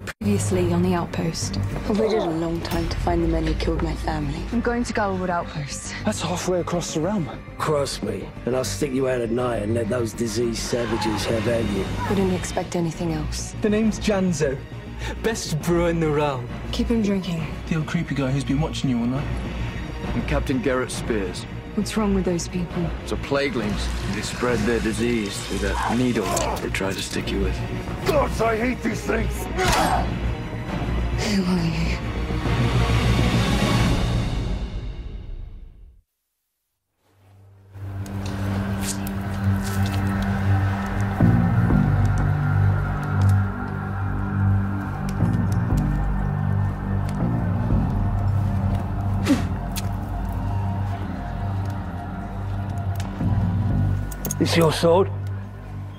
Previously on the outpost. I waited a long time to find the men who killed my family. I'm going to Garwood Outpost. That's halfway across the realm. Cross me, and I'll stick you out at night and let those diseased savages have at you. Wouldn't expect anything else. The name's Janzo. Best brewer in the realm. Keep him drinking. The old creepy guy who's been watching you all night. And Captain Garrett Spears. What's wrong with those people? So plaguelings. They spread their disease through that needle they try to stick you with. God, I hate these things! Who are you? This your sword?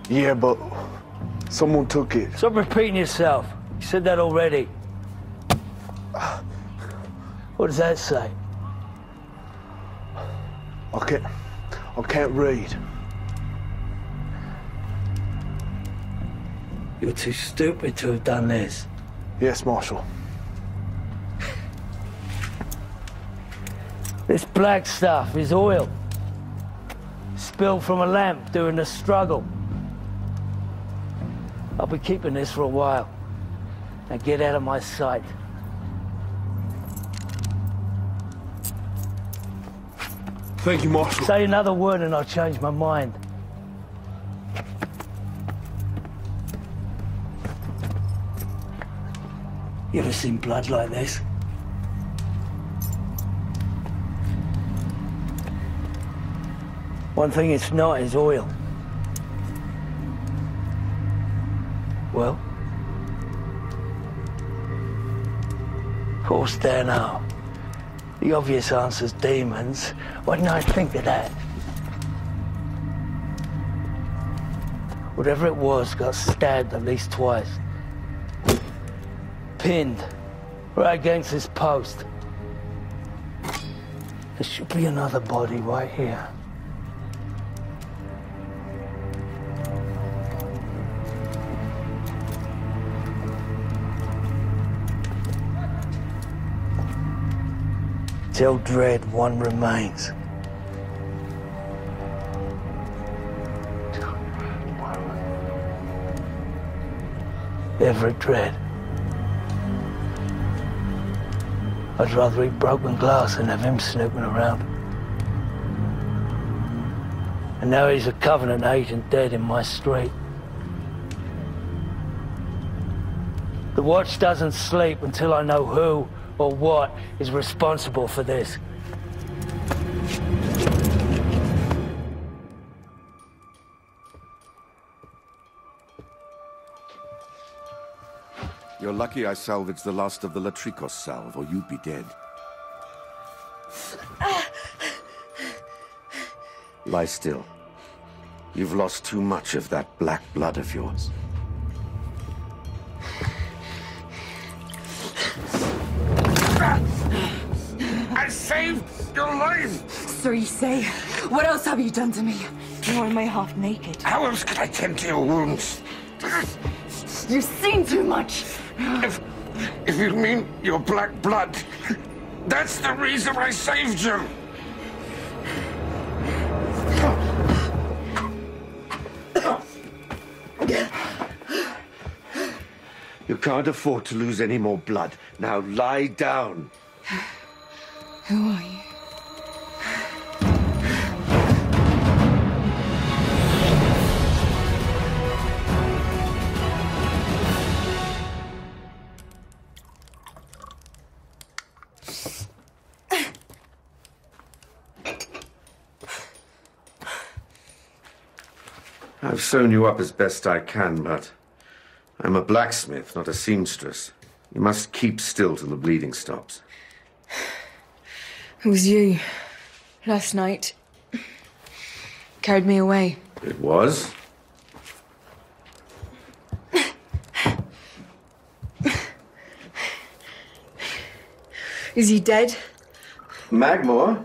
Yeah, but someone took it. Stop repeating yourself. You said that already. What does that say? I can't read. You're too stupid to have done this. Yes, Marshal. This black stuff is oil. Spilled from a lamp during the struggle. I'll be keeping this for a while. Now get out of my sight. Thank you, Marshal. Say another word and I'll change my mind. You ever seen blood like this? One thing it's not is oil. Well? Of course, there now. The obvious answer's demons. Why didn't I think of that? Whatever it was got stabbed at least twice. Pinned right against this post. There should be another body right here. Tell Dread one remains. Everett Dread. I'd rather eat broken glass than have him snooping around. And now he's a Covenant agent dead in my street. The Watch doesn't sleep until I know who or what is responsible for this. You're lucky I salvaged the last of the Latrikos salve, or you'd be dead. Lie still. You've lost too much of that black blood of yours. I saved your life! So you say. What else have you done to me? Why am I half naked? How else could I tend to your wounds? You've seen too much! If you mean your black blood, that's the reason I saved you! You can't afford to lose any more blood. Now lie down. Who are you? I've sewn you up as best I can, but I'm a blacksmith, not a seamstress. You must keep still till the bleeding stops. It was you. Last night. Carried me away. It was? Is he dead? Magmore?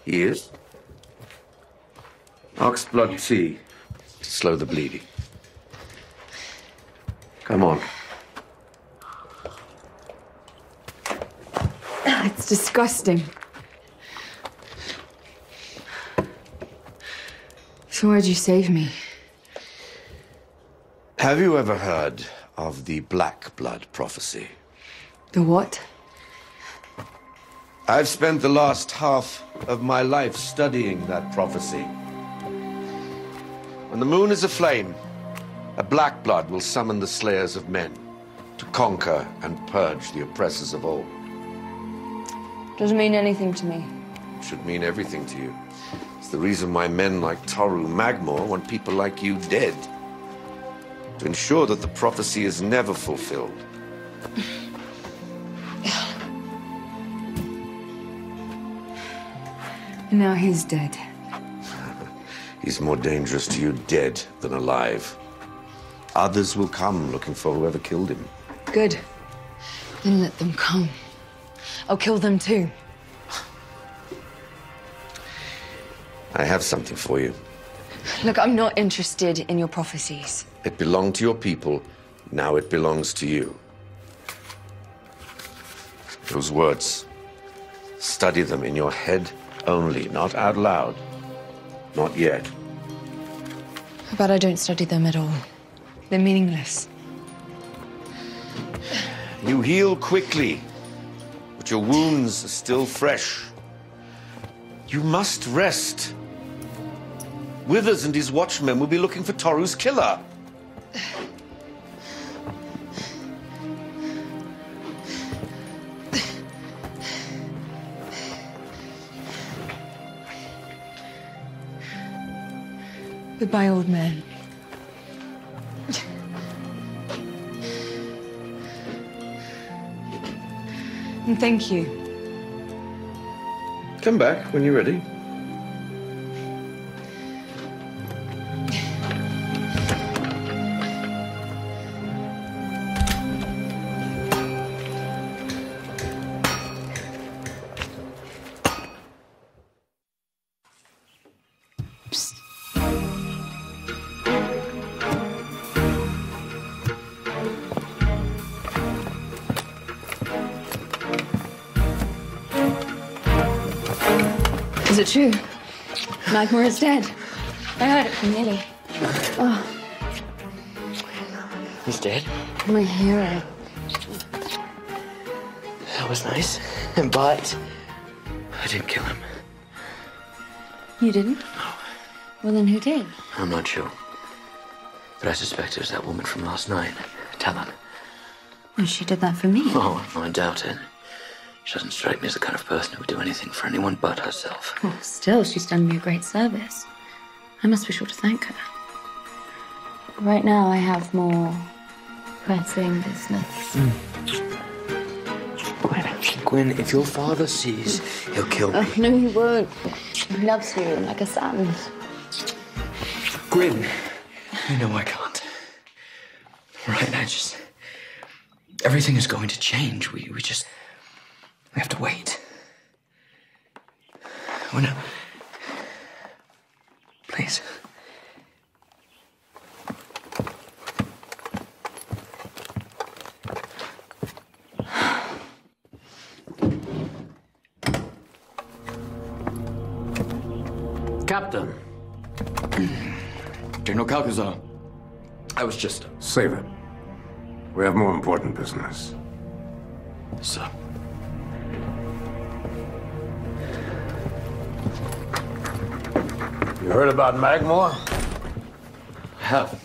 He is. Oxblood tea to slow the bleeding. Come on. It's disgusting. So why'd you save me? Have you ever heard of the Black Blood prophecy? The what? I've spent the last half of my life studying that prophecy. When the moon is aflame, a black blood will summon the slayers of men to conquer and purge the oppressors of old. Doesn't mean anything to me. It should mean everything to you. It's the reason why men like Toru Magmore want people like you dead. To ensure that the prophecy is never fulfilled. And now he's dead. He's more dangerous to you dead than alive. Others will come looking for whoever killed him. Good. Then let them come. I'll kill them too. I have something for you. Look, I'm not interested in your prophecies. It belonged to your people. Now it belongs to you. Those words. Study them in your head only, not out loud. Not yet. How about I don't study them at all? They're meaningless. You heal quickly, but your wounds are still fresh. You must rest. Withers and his watchmen will be looking for Toru's killer. Goodbye, old man. And thank you. Come back when you're ready. Is it true? Magmore is dead. I heard it from Lily. Oh. He's dead? My hero. That was nice. But I didn't kill him. You didn't? No. Well, then who did? I'm not sure. But I suspect it was that woman from last night, Talon. Well, she did that for me. Oh, I doubt it. She doesn't strike me as the kind of person who would do anything for anyone but herself. Well, still, she's done me a great service. I must be sure to thank her. Right now, I have more pressing business. Gwen, if your father sees, he'll kill me. Oh, no, he won't. He loves you like a son. Gwen, you know I can't. Right, everything is going to change. We have to wait. Oh, no. Please. Captain. General Calcazar, I was just... Save it. We have more important business. Sir. You heard about Magmore? I have.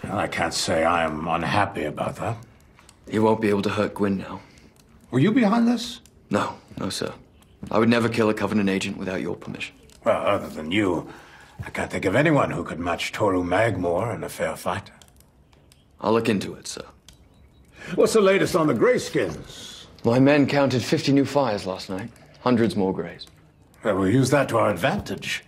Well, I can't say I am unhappy about that. He won't be able to hurt Gwyn now. Were you behind this? No, sir. I would never kill a Covenant agent without your permission. Well, other than you, I can't think of anyone who could match Toru Magmore in a fair fight. I'll look into it, sir. What's the latest on the Greyskins? My men counted 50 new fires last night. Hundreds more Greys. Well, we'll use that to our advantage.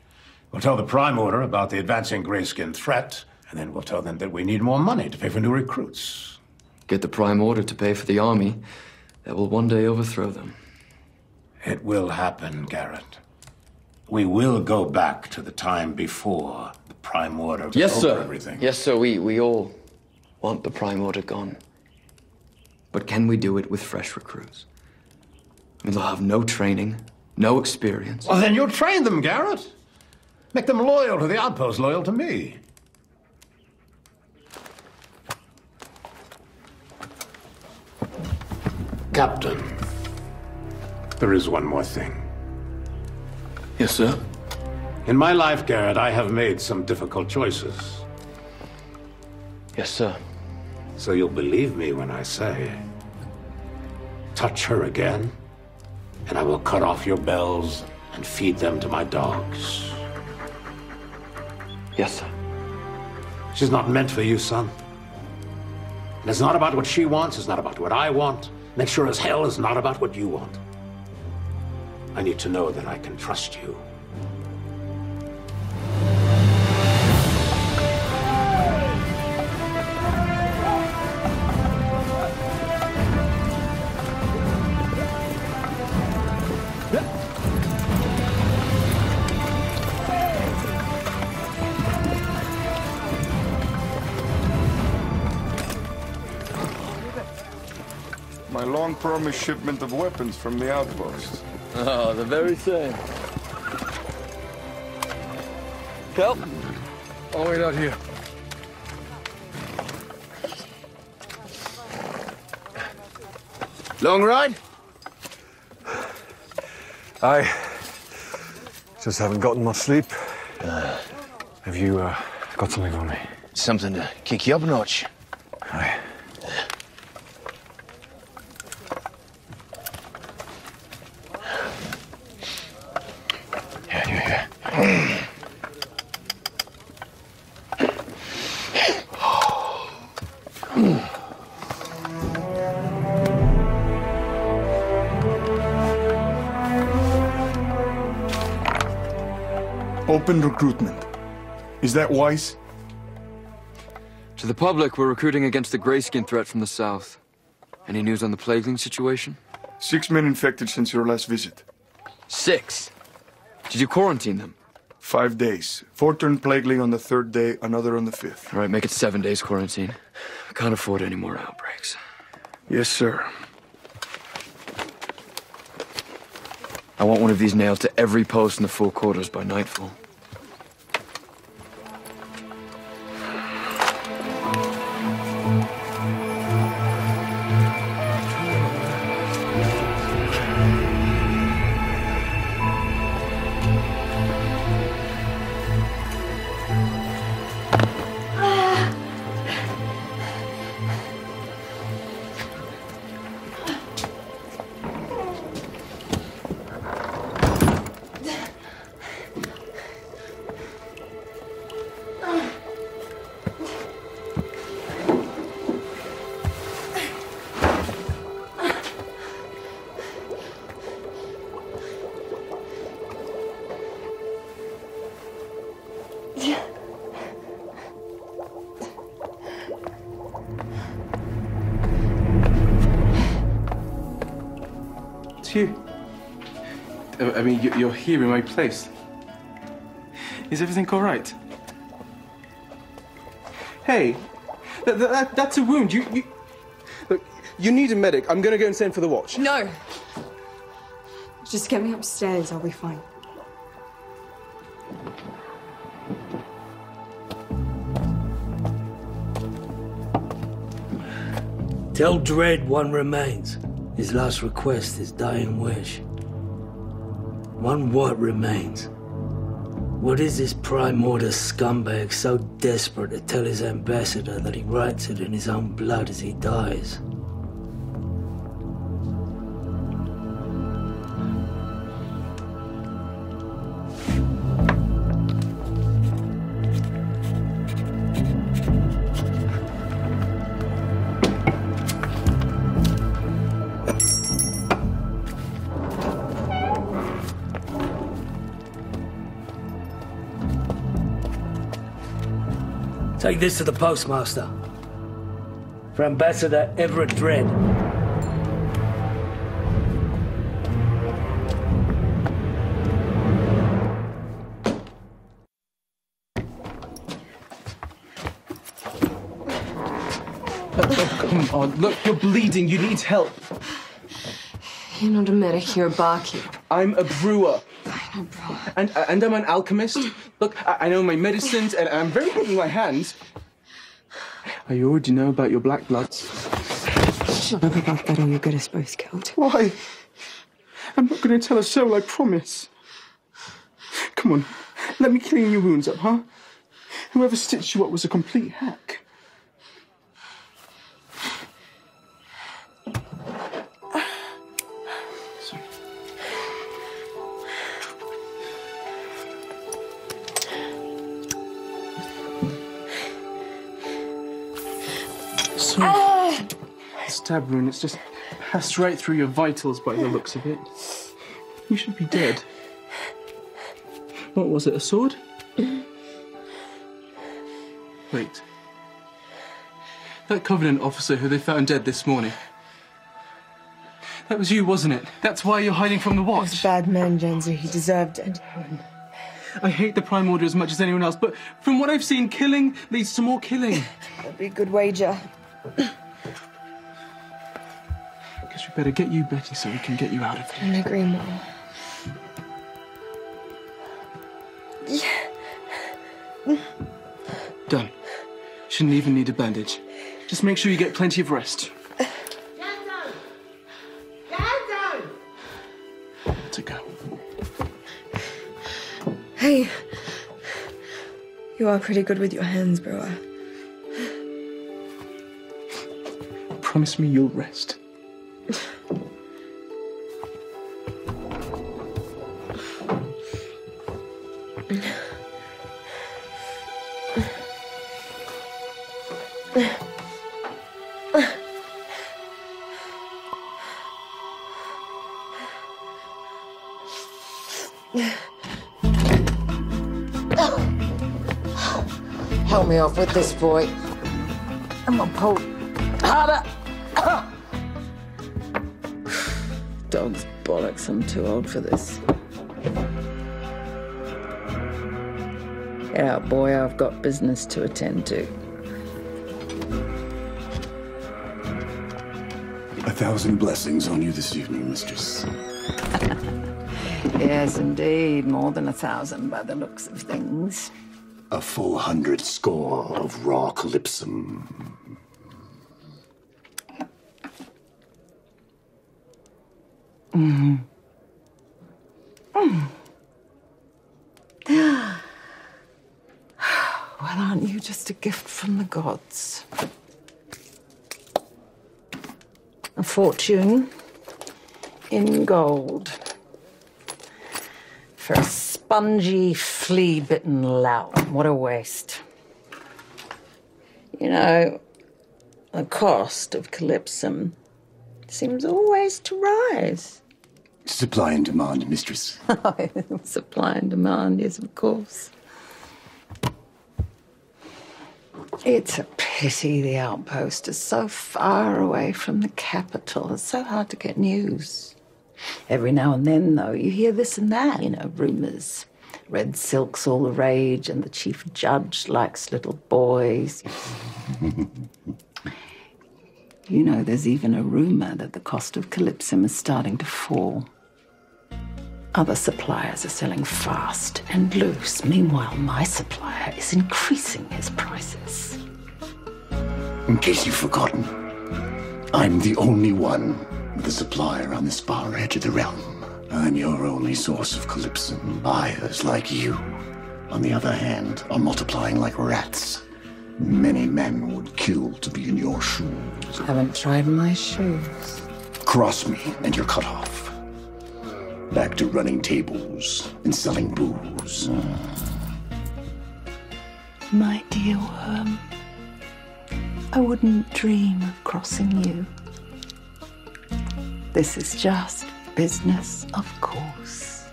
We'll tell the Prime Order about the advancing Greyskin threat, and then we'll tell them that we need more money to pay for new recruits. Get the Prime Order to pay for the army that will one day overthrow them. It will happen, Garrett. We will go back to the time before the Prime Order took over everything. Yes, sir. We all want the Prime Order gone. But can we do it with fresh recruits? And they'll have no training, no experience. Well, then you train them, Garrett. Make them loyal to the outpost, loyal to me. Captain, there is one more thing. Yes, sir? In my life, Garrett, I have made some difficult choices. Yes, sir. So you'll believe me when I say, touch her again, and I will cut off your bells and feed them to my dogs. Yes, sir. She's not meant for you, son. And it's not about what she wants, it's not about what I want, and it sure as hell is not about what you want. I need to know that I can trust you. My long-promised shipment of weapons from the outpost. Oh, the very same. Kel? I'll wait out here. Long ride? I just haven't gotten much sleep. Have you got something for me? Something to kick you up a notch. Aye. Yeah. Open recruitment. Is that wise? To the public, we're recruiting against the grayskin threat from the south. Any news on the plagueling situation? 6 men infected since your last visit. 6? Did you quarantine them? 5 days. 4 turned plagueling on the 3rd day, another on the 5th. All right, make it 7 days quarantine. I can't afford any more outbreaks. Yes, sir. I want one of these nailed to every post in the 4 quarters by nightfall. You. I mean, you're here in my place. Is everything all right? Hey, that's a wound. Look, you need a medic. I'm gonna go and send for the watch. No. Just get me upstairs. I'll be fine. Tell Dredd one remains. His last request, his dying wish. One what remains? What is this Prime Order scumbag so desperate to tell his ambassador that he writes it in his own blood as he dies? Take this to the postmaster. For Ambassador Everett Dredd. Oh, come on. Look, you're bleeding. You need help. You're not a medic, you're a barkeep. I'm a brewer. Fine, a brewer. And I'm an alchemist. Look, I know my medicines, and I'm very good with my hands. I already know about your black bloods. Shut up about that, or you'll get us both killed. Why? I'm not going to tell a soul, I promise. Come on, let me clean your wounds up, huh? Whoever stitched you up was a complete hack. Stab wound, it's just passed right through your vitals by the looks of it. You should be dead. What was it, a sword? Wait. That Covenant officer who they found dead this morning. That was you, wasn't it? That's why you're hiding from the watch. He was a bad man, Jensen. He deserved it. I hate the Prime Order as much as anyone else, but from what I've seen, killing leads to more killing. That'd be a good wager. Guess we better get you, Betty, so we can get you out of here. I agree more. Done. Shouldn't even need a bandage. Just make sure you get plenty of rest. To go. Hey. You are pretty good with your hands, brewer. Promise me you'll rest. Help me off with this, boy. I'm gonna pull harder. Dog's bollocks, I'm too old for this. Get out, boy, I've got business to attend to. 1,000 blessings on you this evening, mistress. Yes, indeed, more than 1,000 by the looks of things. A full 100 score of raw calypsum. Mm. Mm. Well, aren't you just a gift from the gods? A fortune in gold for a spongy, flea-bitten lout. What a waste. You know, the cost of calypsum seems always to rise. Supply and demand, mistress. Supply and demand, yes, of course. It's a pity the outpost is so far away from the capital. It's so hard to get news. Every now and then, though, you hear this and that, you know, rumours. Red silk's all the rage, and the chief judge likes little boys. You know, there's even a rumour that the cost of calypsum is starting to fall. Other suppliers are selling fast and loose. Meanwhile, my supplier is increasing his prices. In case you've forgotten, I'm the only one with a supplier on this far edge of the realm. I'm your only source of calypsum. Buyers like you, on the other hand, are multiplying like rats. Many men would kill to be in your shoes. Haven't tried my shoes. Cross me and you're cut off. Back to running tables and selling booze. My dear worm, I wouldn't dream of crossing you. This is just business, of course.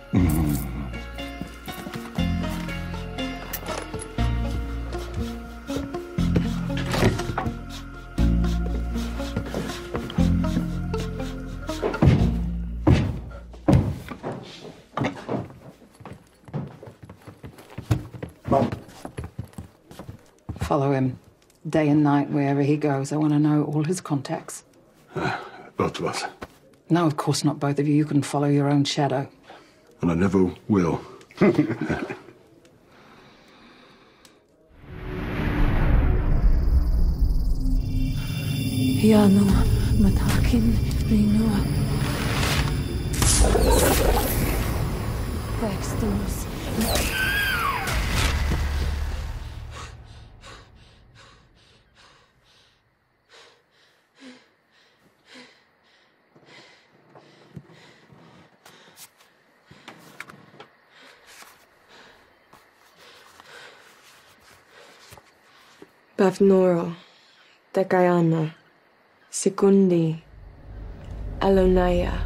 Mom. Follow him. Day and night, wherever he goes. I want to know all his contacts. Both of us. No, of course not, both of you. You can follow your own shadow. And I never will. Bavnoro, Takayana, Sekundi, Alonaya.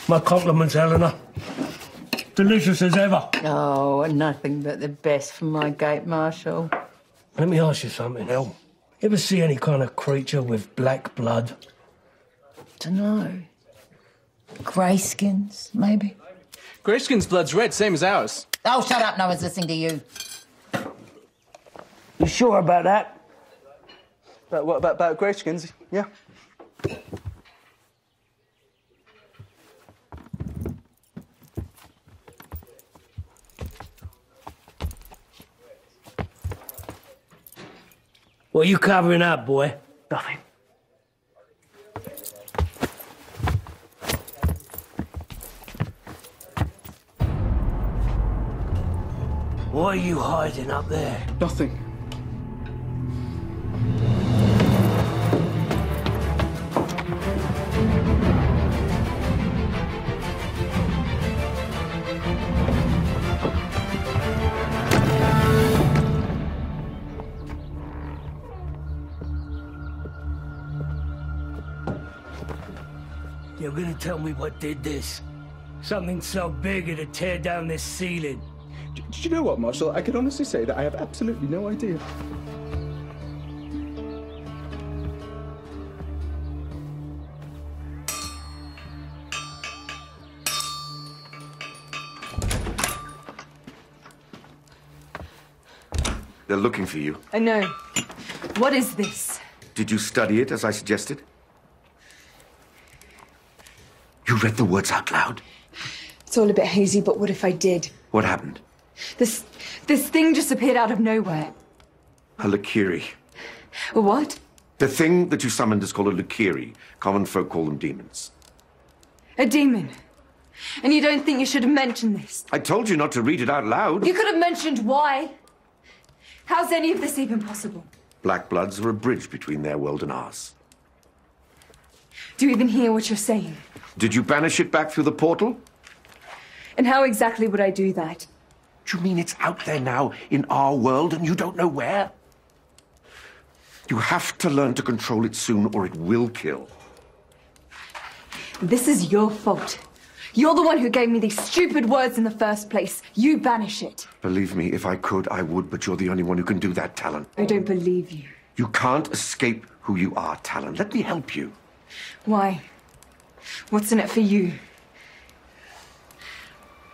My compliments, Eleanor. Delicious as ever. Oh, nothing but the best from my gate marshal. Let me ask you something, El. You ever see any kind of creature with black blood? Dunno. Greyskins, maybe? Greyskin's blood's red, same as ours. Oh, shut up. No one's listening to you. You sure about that? But what about Greyskins? Yeah. What are you covering up, boy? Nothing. What are you hiding up there? Nothing. You're gonna tell me what did this? Something so big it'd tear down this ceiling. Do you know what, Marshal? I can honestly say that I have absolutely no idea. They're looking for you. I know. What is this? Did you study it as I suggested? You read the words out loud? It's all a bit hazy, but what if I did? What happened? This thing just appeared out of nowhere. A Lakiri. A what? The thing that you summoned is called a Lakiri. Common folk call them demons. A demon. And you don't think you should have mentioned this? I told you not to read it out loud. You could have mentioned why. How's any of this even possible? Black Bloods are a bridge between their world and ours. Do you even hear what you're saying? Did you banish it back through the portal? And how exactly would I do that? Do you mean it's out there now in our world and you don't know where? You have to learn to control it soon or it will kill. This is your fault. You're the one who gave me these stupid words in the first place. You banish it. Believe me, if I could, I would, but you're the only one who can do that, Talon. I don't believe you. You can't escape who you are, Talon. Let me help you. Why? What's in it for you?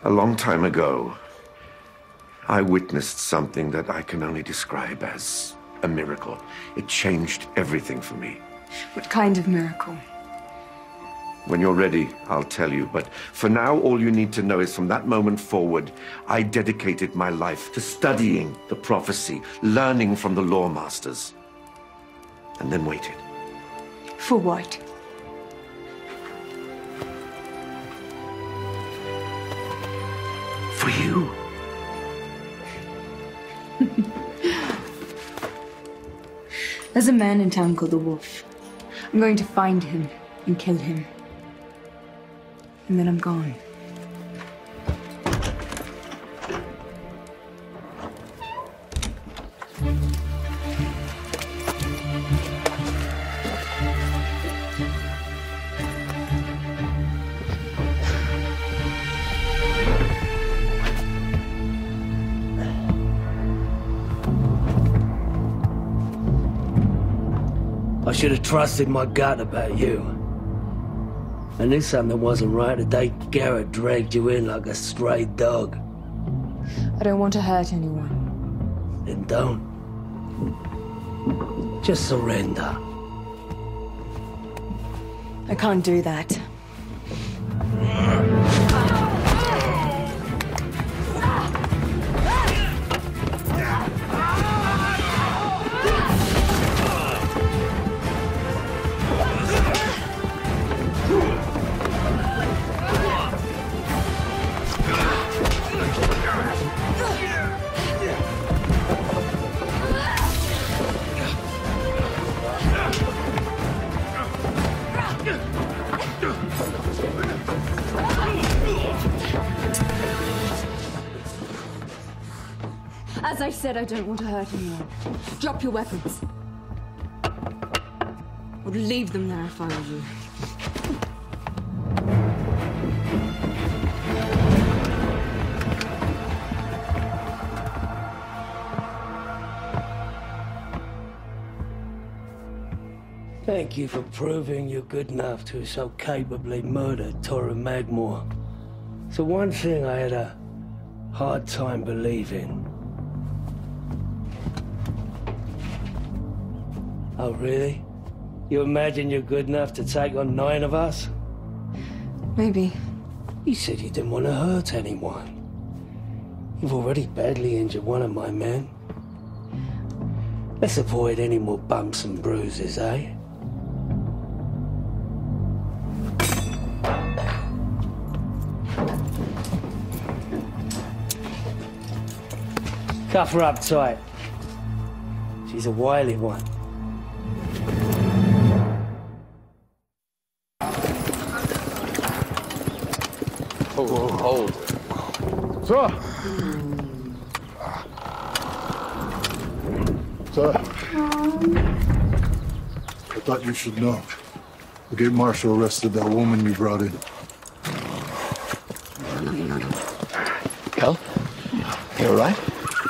A long time ago, I witnessed something that I can only describe as a miracle. It changed everything for me. What kind of miracle? When you're ready, I'll tell you. But for now, all you need to know is from that moment forward, I dedicated my life to studying the prophecy, learning from the law masters, and then waited. For what? For you. There's a man in town called the Wolf. I'm going to find him and kill him. And then I'm gone. I should have trusted my gut about you. I knew something wasn't right the day Garrett dragged you in like a stray dog. I don't want to hurt anyone. Then don't. Just surrender. I can't do that. As I said, I don't want to hurt anyone. Drop your weapons. Or leave them there if I were you. Thank you for proving you're good enough to so capably murder Toru Magmore. So one thing I had a hard time believing. Oh, really? You imagine you're good enough to take on 9 of us? Maybe. You said you didn't want to hurt anyone. You've already badly injured one of my men. Let's avoid any more bumps and bruises, eh? Cuff her up tight. She's a wily one. Hold. Sir! Sir. I thought you should know. The Gate Marshal arrested that woman you brought in. Kel? You all right?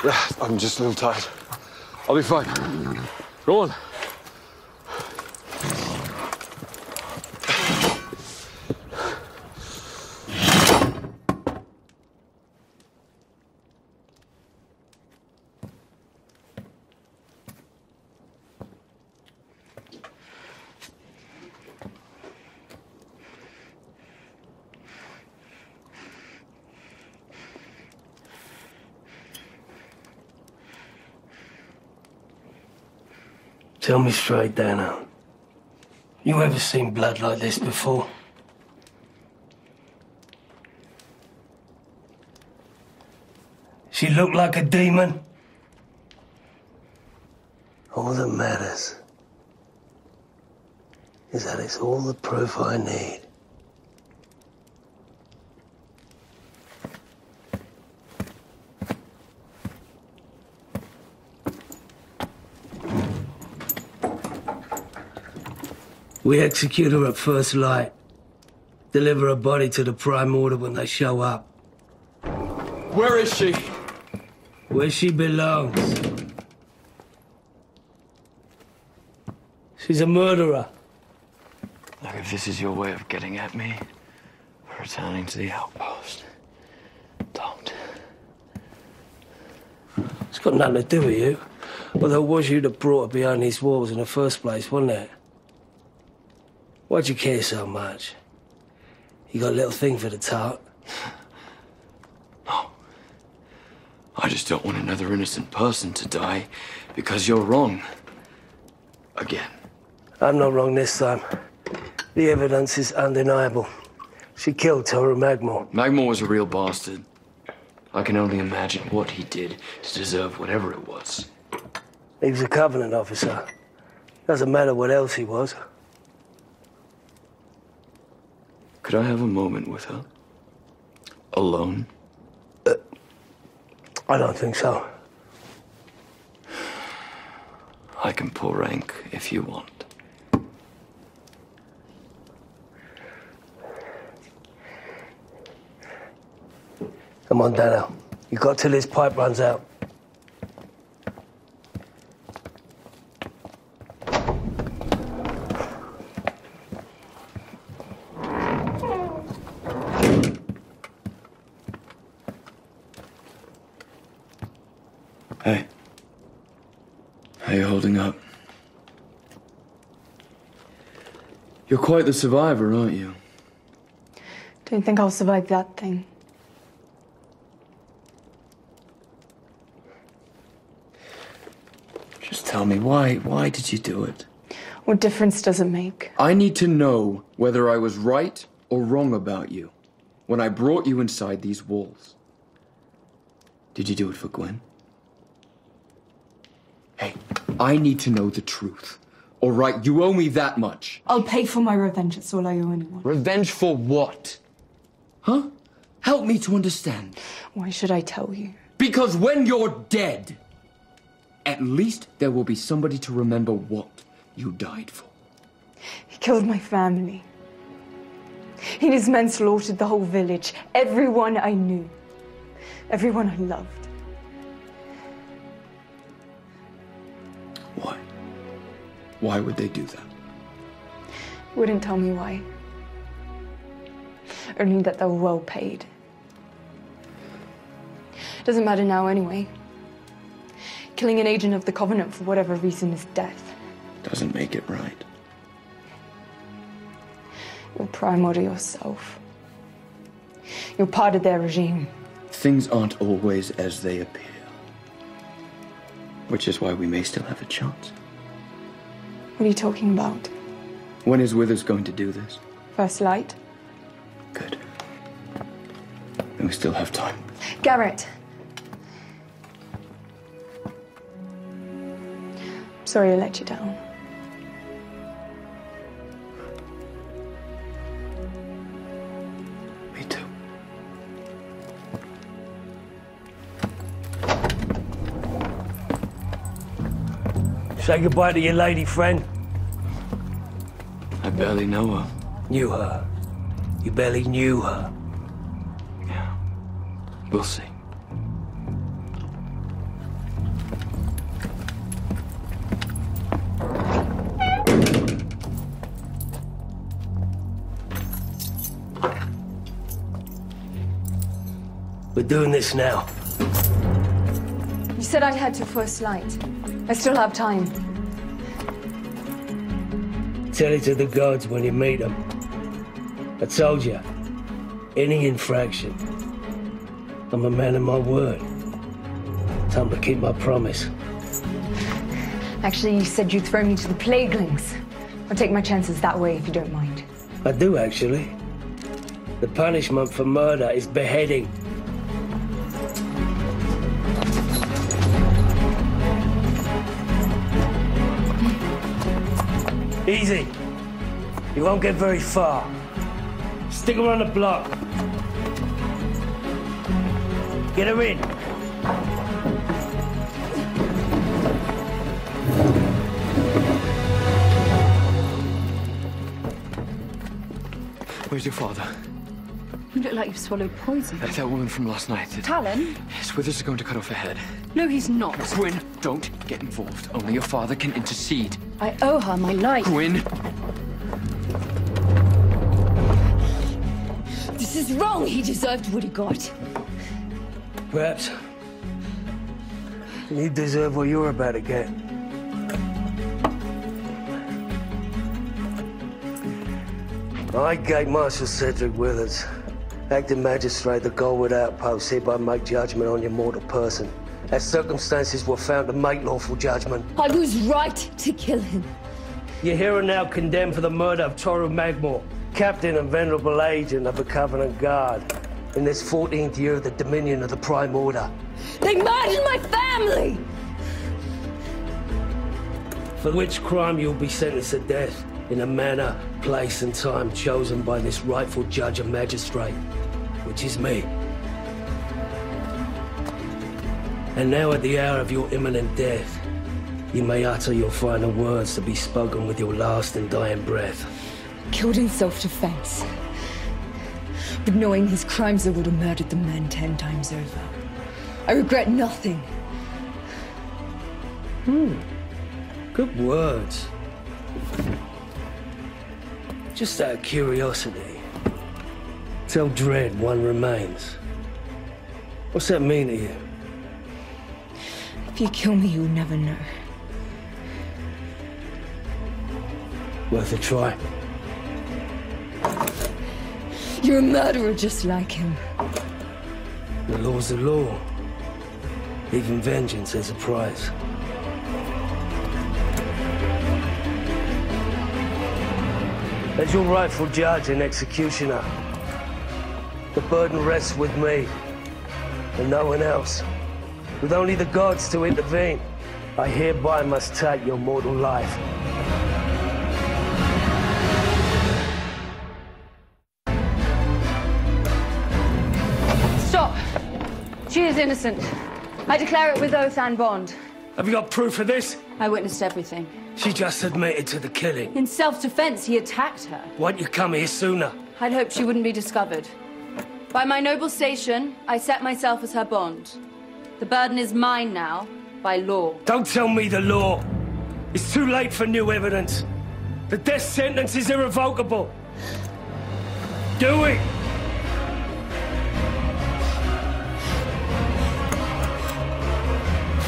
Yeah, I'm just a little tired. I'll be fine. Go on. Tell me straight, Dano. You ever seen blood like this before? She looked like a demon? All that matters is that it's all the proof I need. We execute her at first light. Deliver her body to the Prime Order when they show up. Where is she? Where she belongs. She's a murderer. Look, if this is your way of getting at me, returning to the outpost, don't. It's got nothing to do with you. Although it was you that brought her behind these walls in the first place, wasn't it? Why'd you care so much? You got a little thing for the tart? No. I just don't want another innocent person to die because you're wrong. Again. I'm not wrong this time. The evidence is undeniable. She killed Toru Magmore. Magmore was a real bastard. I can only imagine what he did to deserve whatever it was. He was a Covenant officer. Doesn't matter what else he was. Could I have a moment with her? Alone? I don't think so. I can pull rank if you want. Come on, Dano. You got till this pipe runs out. Hey. How you holding up? You're quite the survivor, aren't you? Don't think I'll survive that thing. Just tell me, why did you do it? What difference does it make? I need to know whether I was right or wrong about you when I brought you inside these walls. Did you do it for Gwen? Hey, I need to know the truth. All right, you owe me that much. I'll pay for my revenge. That's all I owe anyone. Revenge for what? Huh? Help me to understand. Why should I tell you? Because when you're dead, at least there will be somebody to remember what you died for. He killed my family. He and his men slaughtered the whole village. Everyone I knew. Everyone I loved. Why? Why would they do that? Wouldn't tell me why. Only that they were well paid. Doesn't matter now anyway. Killing an agent of the Covenant for whatever reason is death. Doesn't make it right. You're primordial yourself. You're part of their regime. Things aren't always as they appear. Which is why we may still have a chance. What are you talking about? When is Withers going to do this? First light? Good. Then we still have time. Garrett! Sorry I let you down. Me too. Say goodbye to your lady friend. I barely know her. Knew her. You barely knew her. Yeah. We'll see. We're doing this now. You said I'd head to First Light. I still have time. Tell it to the gods when you meet them. I told you, any infraction, I'm a man of my word. Time to keep my promise. Actually, you said you'd throw me to the Plaguelings. I'll take my chances that way if you don't mind. I do, actually. The punishment for murder is beheading. Easy. You won't get very far. Stick around the block. Get her in. Where's your father? You look like you've swallowed poison. That woman from last night. Talon? Yes, Withers is going to cut off her head. No, he's not. Gwyn, don't get involved. Only your father can intercede. I owe her my life. Gwyn! This is wrong. He deserved what he got. Perhaps you deserve what you're about to get. I, Gate Marshal Cedric Withers, acting magistrate, the Goldwood outpost, hereby make judgment on your mortal person, as circumstances were found to make lawful judgment. I was right to kill him. You're here and now condemned for the murder of Toru Magmore, captain and venerable agent of the Covenant Guard, in this 14th year of the dominion of the Prime Order. They murdered my family! For which crime you'll be sentenced to death in a manner, place and time chosen by this rightful judge and magistrate, which is me. And now at the hour of your imminent death, you may utter your final words to be spoken with your last and dying breath. Killed in self-defense. But knowing his crimes, I would have murdered the man 10 times over. I regret nothing. Good words. Just out of curiosity, tell Dread one remains. What's that mean to you? If you kill me, you'll never know. Worth a try. You're a murderer just like him. The law's the law. Even vengeance has a price. As your rightful judge and executioner, the burden rests with me and no one else. With only the gods to intervene, I hereby must take your mortal life. Stop! She is innocent. I declare it with oath and bond. Have you got proof of this? I witnessed everything. She just admitted to the killing. In self-defense, he attacked her. Why'd you come here sooner? I'd hoped she wouldn't be discovered. By my noble station, I set myself as her bond. The burden is mine now, by law. Don't tell me the law. It's too late for new evidence. The death sentence is irrevocable. Do it!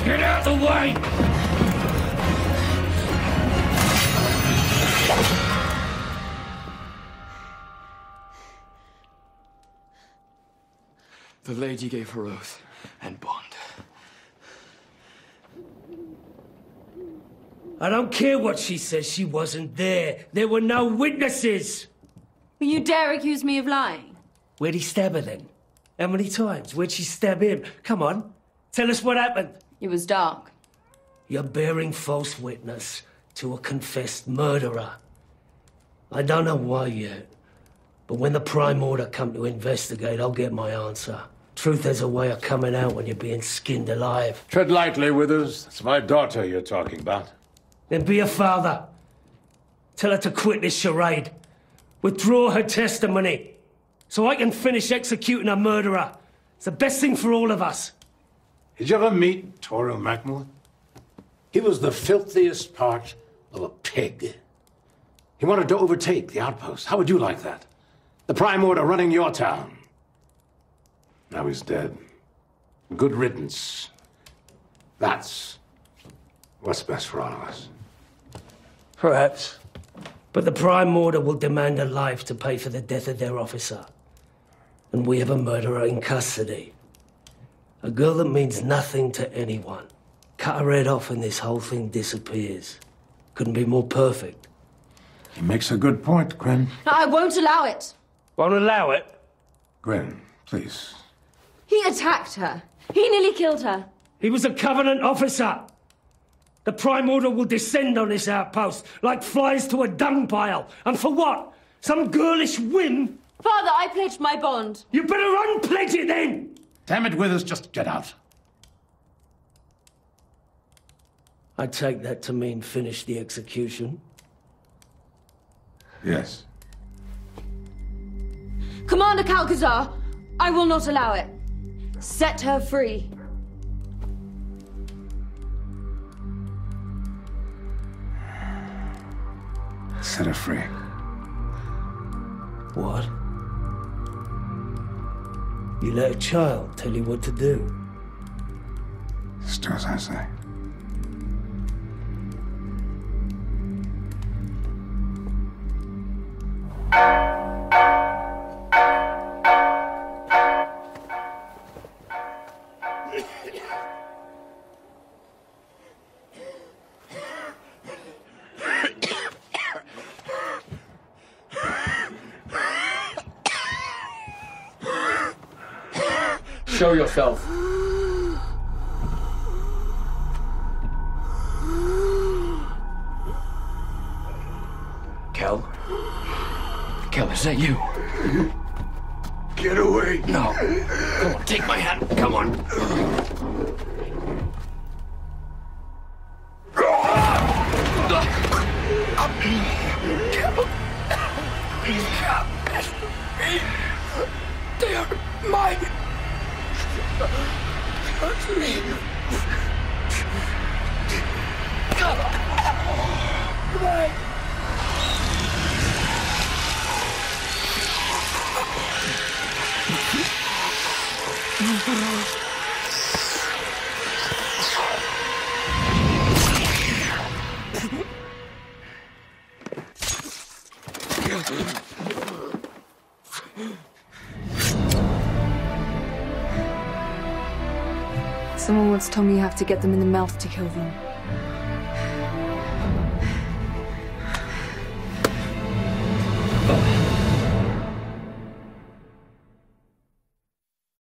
Get out the way! The lady gave her oath and bond. I don't care what she says, she wasn't there. There were no witnesses. Will you dare accuse me of lying? Where'd he stab her then? How many times? Where'd she stab him? Come on, tell us what happened. It was dark. You're bearing false witness to a confessed murderer. I don't know why yet, but when the Prime Order come to investigate, I'll get my answer. Truth has a way of coming out when you're being skinned alive. Tread lightly, Withers. It's my daughter you're talking about. Then be a father. Tell her to quit this charade. Withdraw her testimony, so I can finish executing a murderer. It's the best thing for all of us. Did you ever meet Toru Magmore? He was the filthiest part of a pig. He wanted to overtake the outpost. How would you like that? The Prime Order running your town. Now he's dead. Good riddance. That's what's best for all of us. Perhaps. But the Prime Order will demand a life to pay for the death of their officer. And we have a murderer in custody. A girl that means nothing to anyone. Cut her head off and this whole thing disappears. Couldn't be more perfect. He makes a good point, Gwen. I won't allow it. Won't allow it? Gwen, please. He attacked her. He nearly killed her. He was a Covenant officer. The Prime Order will descend on this outpost like flies to a dung pile. And for what? Some girlish whim? Father, I pledged my bond. You better unpledge it then! Damn it, Withers, just get out. I take that to mean finish the execution. Yes. Commander Calcazar, I will not allow it. Set her free. Set her free. What? You let a child tell you what to do. Just do as I say. Show yourself. Kel? Kel, is that you? Get away! No. Come on, take my hand. Come on. They are mine. Touch me. Right. Someone once told me you have to get them in the mouth to kill them.